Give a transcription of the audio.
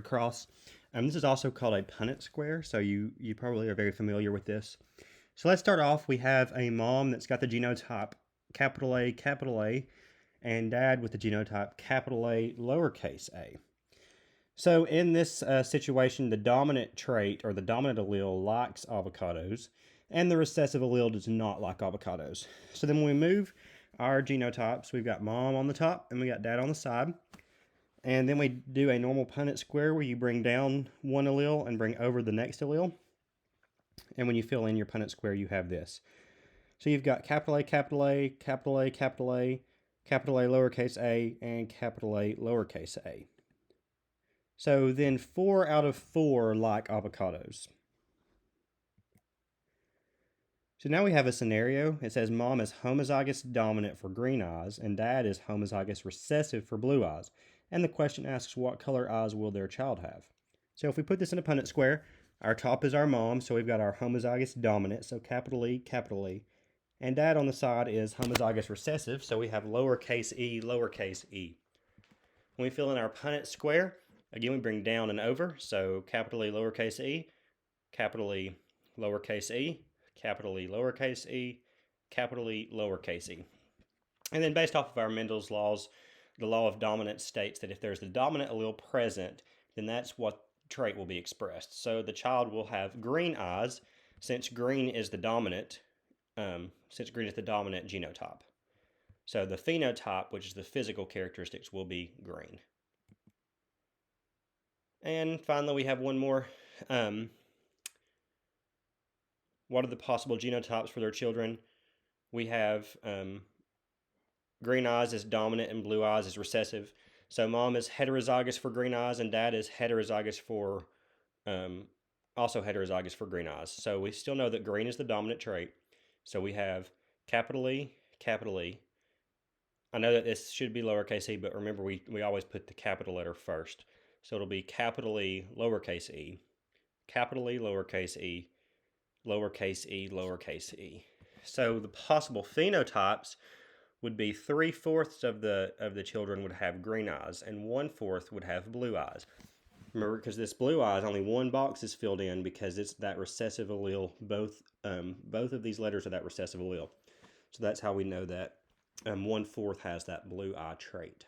Cross. This is also called a Punnett square, so you probably are very familiar with this. So let's start off. We have a mom that's got the genotype capital A, and dad with the genotype capital A, lowercase a. So in this situation, the dominant trait or the dominant allele likes avocados, and the recessive allele does not like avocados. So then when we move our genotypes, we've got mom on the top and we got dad on the side. And then we do a normal Punnett square where you bring down one allele and bring over the next allele. And when you fill in your Punnett square, you have this. So you've got capital A, capital A, capital A, capital A, capital A, lowercase a, and capital A, lowercase a. So then 4 out of 4 like avocados. So now we have a scenario. It says mom is homozygous dominant for green eyes and dad is homozygous recessive for blue eyes. And the question asks, what color eyes will their child have? So if we put this in a Punnett square, our top is our mom, so we've got our homozygous dominant, so capital E, capital E. And dad on the side is homozygous recessive, so we have lowercase e, lowercase e. When we fill in our Punnett square, again we bring down and over, so capital E, lowercase e, capital E, lowercase e, capital E, lowercase e, capital E, lowercase e. And then based off of our Mendel's laws, the law of dominance states that if there's the dominant allele present, then that's what trait will be expressed. So the child will have green eyes since green is the dominant genotype. So the phenotype, which is the physical characteristics, will be green. And finally, we have one more. What are the possible genotypes for their children? We have green eyes is dominant and blue eyes is recessive. So mom is heterozygous for green eyes and dad is heterozygous for also heterozygous for green eyes. So we still know that green is the dominant trait. So we have capital E, capital E. I know that this should be lowercase e, but remember we always put the capital letter first. So it'll be capital E, lowercase e, capital E, lowercase e, lowercase e, lowercase e. So the possible phenotypes would be 3/4 of the children would have green eyes and 1/4 would have blue eyes. Remember, because this blue eyes, only one box is filled in because it's that recessive allele. Both of these letters are that recessive allele. So that's how we know that 1/4 has that blue eye trait.